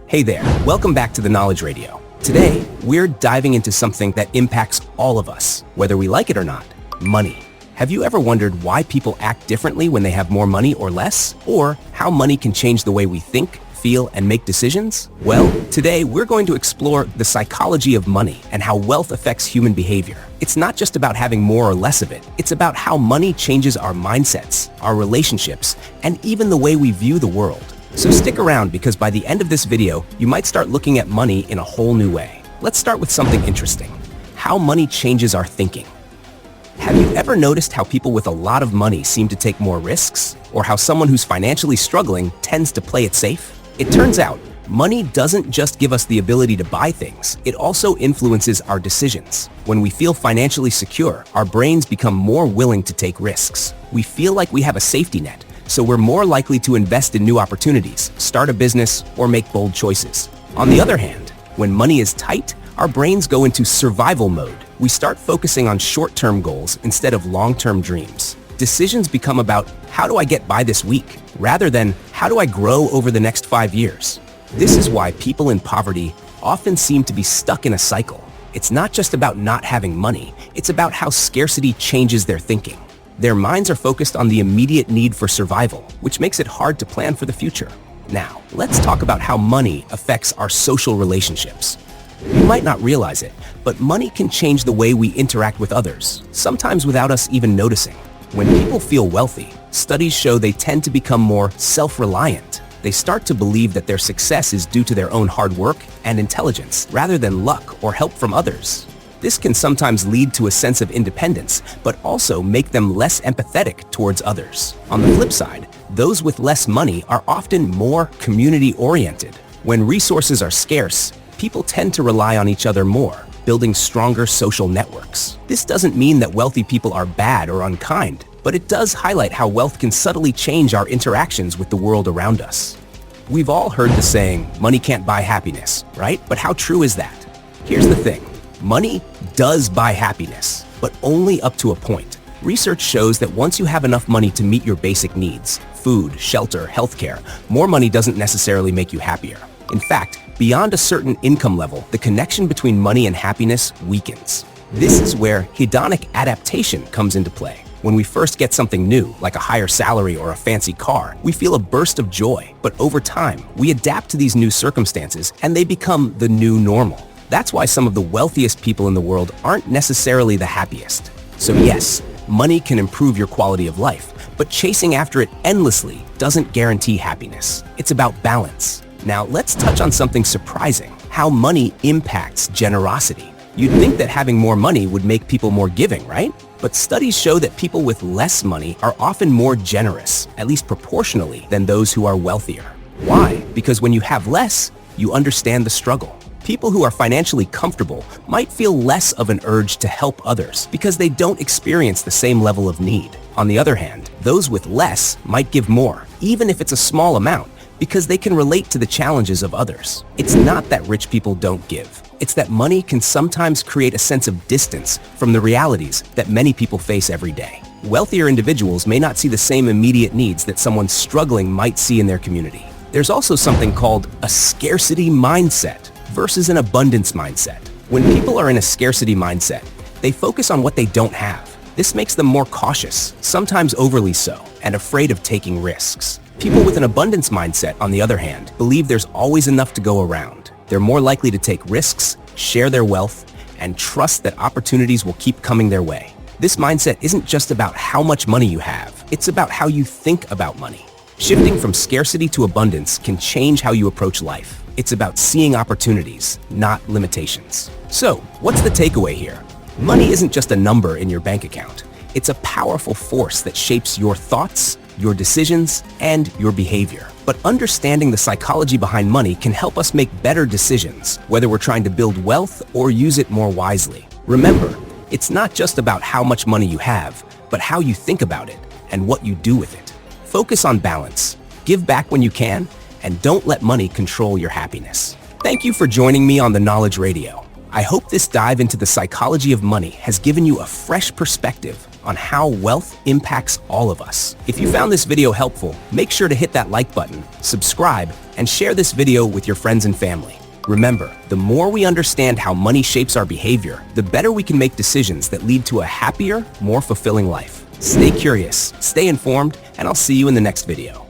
Hey there, welcome back to the Knowledge Radio. Today, we're diving into something that impacts all of us, whether we like it or not, money. Have you ever wondered why people act differently when they have more money or less? Or how money can change the way we think, feel, and make decisions? Well, today we're going to explore the psychology of money and how wealth affects human behavior. It's not just about having more or less of it. It's about how money changes our mindsets, our relationships, and even the way we view the world. So stick around because by the end of this video, you might start looking at money in a whole new way. Let's start with something interesting. How money changes our thinking. Have you ever noticed how people with a lot of money seem to take more risks? Or how someone who's financially struggling tends to play it safe? It turns out, money doesn't just give us the ability to buy things, it also influences our decisions. When we feel financially secure, our brains become more willing to take risks. We feel like we have a safety net, so we're more likely to invest in new opportunities, start a business, or make bold choices. On the other hand, when money is tight, our brains go into survival mode. We start focusing on short-term goals instead of long-term dreams. Decisions become about, how do I get by this week, rather than, how do I grow over the next 5 years? This is why people in poverty often seem to be stuck in a cycle. It's not just about not having money, it's about how scarcity changes their thinking. Their minds are focused on the immediate need for survival, which makes it hard to plan for the future. Now, let's talk about how money affects our social relationships. You might not realize it, but money can change the way we interact with others, sometimes without us even noticing. When people feel wealthy, studies show they tend to become more self-reliant. They start to believe that their success is due to their own hard work and intelligence, rather than luck or help from others. This can sometimes lead to a sense of independence, but also make them less empathetic towards others. On the flip side, those with less money are often more community-oriented. When resources are scarce, people tend to rely on each other more, building stronger social networks. This doesn't mean that wealthy people are bad or unkind, but it does highlight how wealth can subtly change our interactions with the world around us. We've all heard the saying, money can't buy happiness, right? But how true is that? Here's the thing. Money does buy happiness, but only up to a point. Research shows that once you have enough money to meet your basic needs, food, shelter, healthcare, more money doesn't necessarily make you happier. In fact, beyond a certain income level, the connection between money and happiness weakens. This is where hedonic adaptation comes into play. When we first get something new, like a higher salary or a fancy car, we feel a burst of joy. But over time, we adapt to these new circumstances and they become the new normal. That's why some of the wealthiest people in the world aren't necessarily the happiest. So yes, money can improve your quality of life, but chasing after it endlessly doesn't guarantee happiness. It's about balance. Now let's touch on something surprising, how money impacts generosity. You'd think that having more money would make people more giving, right? But studies show that people with less money are often more generous, at least proportionally, than those who are wealthier. Why? Because when you have less, you understand the struggle. People who are financially comfortable might feel less of an urge to help others because they don't experience the same level of need. On the other hand, those with less might give more, even if it's a small amount, because they can relate to the challenges of others. It's not that rich people don't give. It's that money can sometimes create a sense of distance from the realities that many people face every day. Wealthier individuals may not see the same immediate needs that someone struggling might see in their community. There's also something called a scarcity mindset versus an abundance mindset. When people are in a scarcity mindset, they focus on what they don't have. This makes them more cautious, sometimes overly so, and afraid of taking risks. People with an abundance mindset, on the other hand, believe there's always enough to go around. They're more likely to take risks, share their wealth, and trust that opportunities will keep coming their way. This mindset isn't just about how much money you have, it's about how you think about money. Shifting from scarcity to abundance can change how you approach life. It's about seeing opportunities, not limitations. So, what's the takeaway here? Money isn't just a number in your bank account. It's a powerful force that shapes your thoughts, your decisions, and your behavior. But understanding the psychology behind money can help us make better decisions, whether we're trying to build wealth or use it more wisely. Remember, it's not just about how much money you have, but how you think about it and what you do with it. Focus on balance, give back when you can, and don't let money control your happiness. Thank you for joining me on the Knowledge Radio. I hope this dive into the psychology of money has given you a fresh perspective on how wealth impacts all of us. If you found this video helpful, make sure to hit that like button, subscribe, and share this video with your friends and family. Remember, the more we understand how money shapes our behavior, the better we can make decisions that lead to a happier, more fulfilling life. Stay curious, stay informed, and I'll see you in the next video.